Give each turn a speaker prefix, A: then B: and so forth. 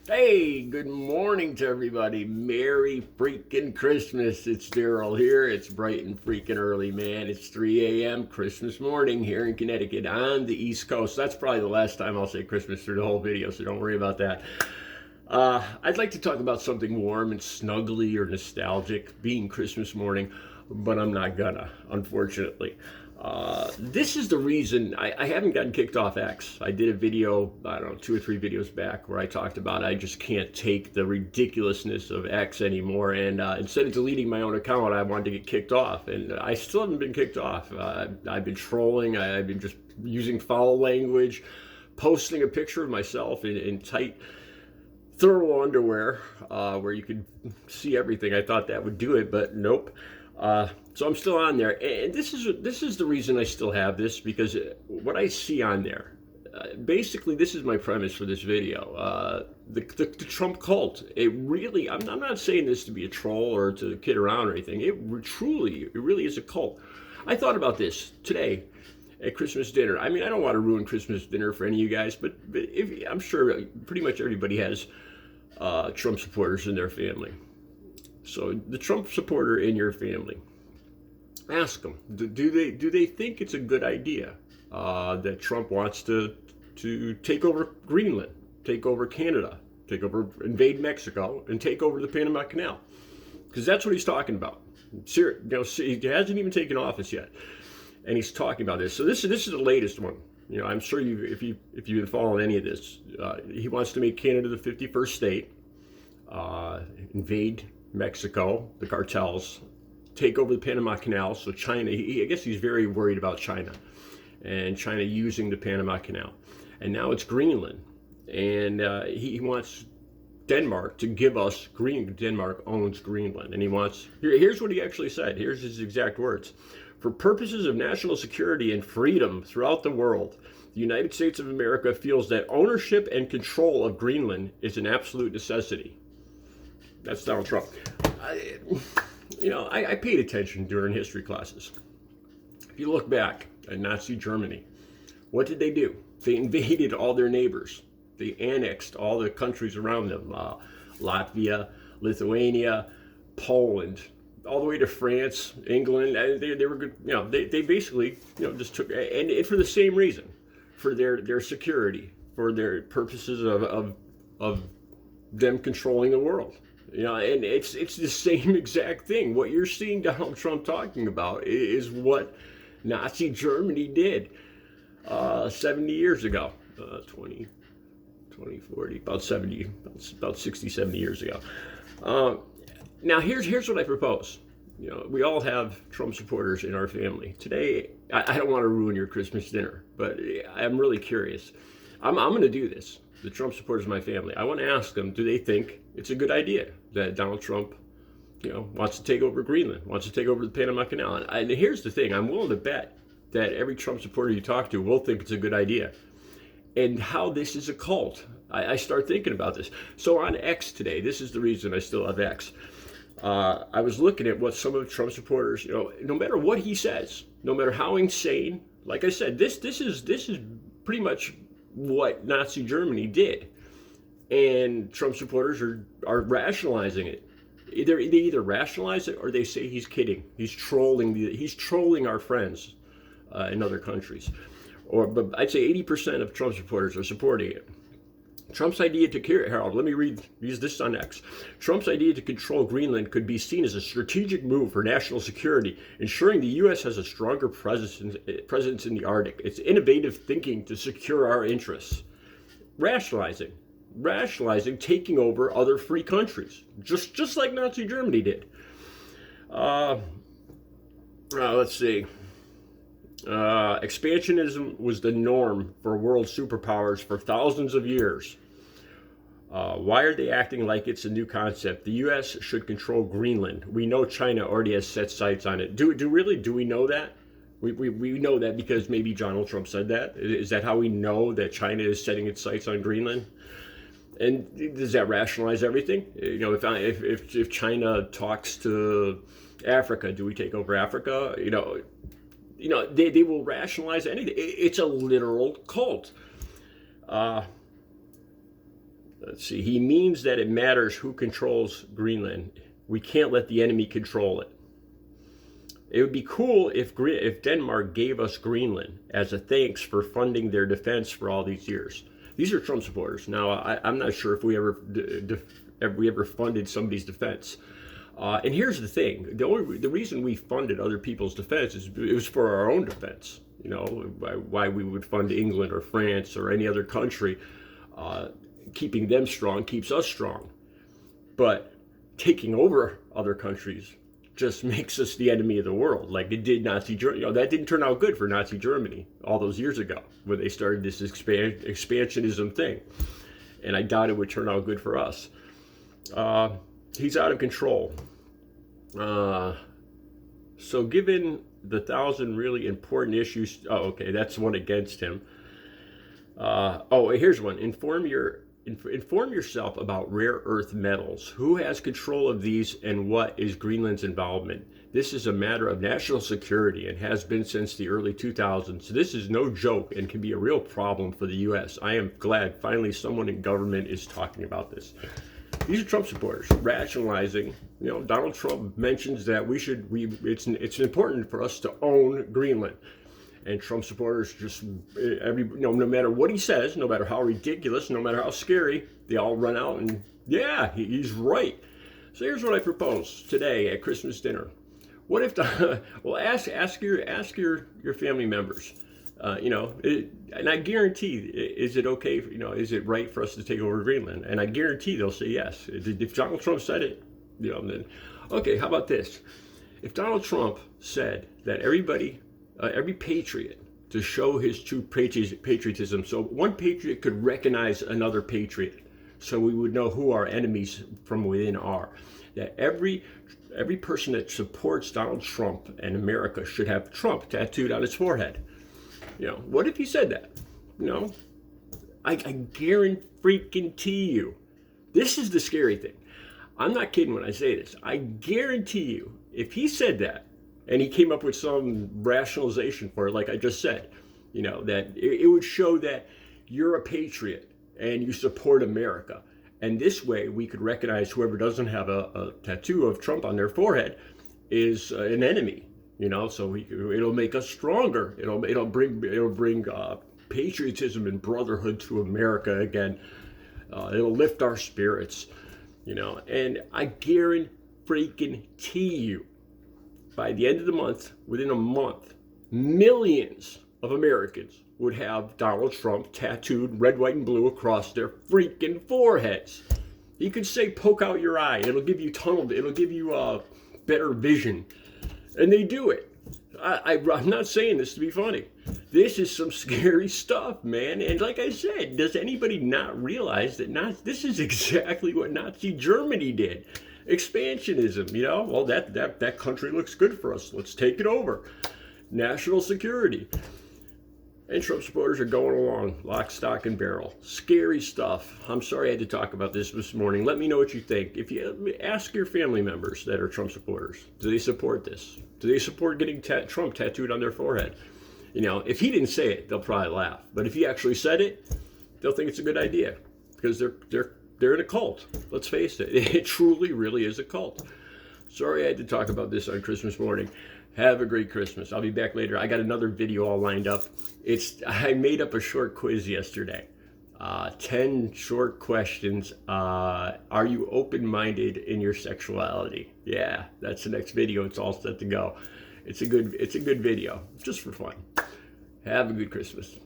A: Hey, good morning to everybody. Merry freaking Christmas. It's Daryl here. It's bright and freaking early, man. It's 3 a.m. Christmas morning here in Connecticut on the East Coast. That's probably the last time I'll say Christmas through the whole video, so don't worry about that. I'd like to talk about something warm and snuggly or nostalgic, being Christmas morning, but I'm not gonna, unfortunately. This is the reason I haven't gotten kicked off X. I did a video, I don't know, 2 or 3 videos back where I talked about I just can't take the ridiculousness of X anymore. And instead of deleting my own account, I wanted to get kicked off. And I still haven't been kicked off. I've been trolling, I've been just using foul language, posting a picture of myself in tight thermal underwear where you could see everything. I thought that would do it, but nope. So I'm still on there, and this is the reason I still have this, because what I see on there, basically, this is my premise for this video. The Trump cult. It really, I'm not saying this to be a troll or to kid around or anything. It really is a cult. I thought about this today at Christmas dinner. I mean, I don't want to ruin Christmas dinner for any of you guys, but I'm sure pretty much everybody has Trump supporters in their family. So the Trump supporter in your family, ask them, do they think it's a good idea that Trump wants to take over Greenland, take over Canada, invade Mexico, and take over the Panama Canal? Because that's what he's talking about. He hasn't even taken office yet, and he's talking about this. So this is the latest one. You know, I'm sure if you've been following any of this, he wants to make Canada the 51st state, invade Mexico, the cartels, take over the Panama Canal. So China, I guess he's very worried about China and China using the Panama Canal. And now it's Greenland. And he wants Denmark to give us Denmark owns Greenland. And he wants, here's what he actually said. Here's his exact words. For purposes of national security and freedom throughout the world, the United States of America feels that ownership and control of Greenland is an absolute necessity. That's Donald Trump. I paid attention during history classes. If you look back at Nazi Germany, what did they do? They invaded all their neighbors. They annexed all the countries around them, Latvia, Lithuania, Poland, all the way to France, England. They were good. They basically just took, and for the same reason, for their security, for their purposes of them controlling the world. And it's the same exact thing. What you're seeing Donald Trump talking about is what Nazi Germany did 70 years ago, 40, about 60, 70 years ago. Now, here's what I propose. We all have Trump supporters in our family. Today, I don't want to ruin your Christmas dinner, but I'm really curious. I'm going to do this. The Trump supporters of my family, I want to ask them, do they think it's a good idea that Donald Trump, wants to take over Greenland, wants to take over the Panama Canal? And here's the thing, I'm willing to bet that every Trump supporter you talk to will think it's a good idea. And how this is a cult. I start thinking about this. So on X today, this is the reason I still have X. I was looking at what some of Trump supporters, no matter what he says, no matter how insane, like I said, this is pretty much what Nazi Germany did, and Trump supporters are rationalizing it. They either rationalize it or they say he's kidding. He's trolling our friends in other countries. But I'd say 80% of Trump supporters are supporting it. Trump's idea Harold, let me read this on X. Trump's idea to control Greenland could be seen as a strategic move for national security, ensuring the U.S. has a stronger presence in the Arctic. It's innovative thinking to secure our interests. Rationalizing, taking over other free countries, just like Nazi Germany did. Let's see. Expansionism was the norm for world superpowers for thousands of years. Why are they acting like it's a new concept? The U.S. should control Greenland. We know China already has set sights on it. Do we know that? We know that because maybe Donald Trump said that? Is that how we know that China is setting its sights on Greenland? And does that rationalize everything? If China talks to Africa, do we take over Africa? They will rationalize anything. It's a literal cult. Let's see. He means that it matters who controls Greenland. We can't let the enemy control it. It would be cool if Denmark gave us Greenland as a thanks for funding their defense for all these years. These are Trump supporters. Now, I'm not sure if we ever funded somebody's defense. And here's the thing: the reason we funded other people's defense is it was for our own defense. You know, why we would fund England or France or any other country. Keeping them strong keeps us strong. But taking over other countries just makes us the enemy of the world, like it did Nazi Germany. You know, that didn't turn out good for Nazi Germany all those years ago when they started this expansionism thing. And I doubt it would turn out good for us. He's out of control. So given the 1,000 really important issues, okay, that's one against him. Here's one. Inform yourself about rare earth metals. Who has control of these and what is Greenland's involvement? This is a matter of national security and has been since the early 2000s. This is no joke and can be a real problem for the U.S. I am glad finally someone in government is talking about this. These are Trump supporters rationalizing. You know, Donald Trump mentions that it's important for us to own Greenland. And Trump supporters just no matter what he says, no matter how ridiculous, no matter how scary, they all run out and yeah, he's right. So here's what I propose today at Christmas dinner. What if ask your family members, and I guarantee, is it okay? Is it right for us to take over Greenland? And I guarantee they'll say yes. If Donald Trump said it, then okay. How about this? If Donald Trump said that every patriot, to show his true patriotism, so one patriot could recognize another patriot, so we would know who our enemies from within are. That every person that supports Donald Trump and America should have Trump tattooed on his forehead. What if he said that? I guarantee you, this is the scary thing. I'm not kidding when I say this. I guarantee you, if he said that, and he came up with some rationalization for it, like I just said, that it would show that you're a patriot and you support America. And this way we could recognize whoever doesn't have a tattoo of Trump on their forehead is an enemy, so it'll make us stronger. It'll bring patriotism and brotherhood to America again. It'll lift our spirits, and I guarantee you, by the end of the month, within a month, millions of Americans would have Donald Trump tattooed red, white, and blue across their freaking foreheads. You could say, poke out your eye. It'll give you it'll give you better vision. And they do it. I'm not saying this to be funny. This is some scary stuff, man. And like I said, does anybody not realize that this is exactly what Nazi Germany did? Expansionism, well, that country looks good for us. Let's take it over. National security. And Trump supporters are going along, lock, stock, and barrel. Scary stuff. I'm sorry I had to talk about this morning. Let me know what you think. If you ask your family members that are Trump supporters, do they support this? Do they support getting Trump tattooed on their forehead? If he didn't say it, they'll probably laugh. But if he actually said it, they'll think it's a good idea because they're in a cult. Let's face it. It truly, really is a cult. Sorry I had to talk about this on Christmas morning. Have a great Christmas. I'll be back later. I got another video all lined up. I made up a short quiz yesterday. 10 short questions. Are you open-minded in your sexuality? Yeah, that's the next video. It's all set to go. It's a good video, just for fun. Have a good Christmas.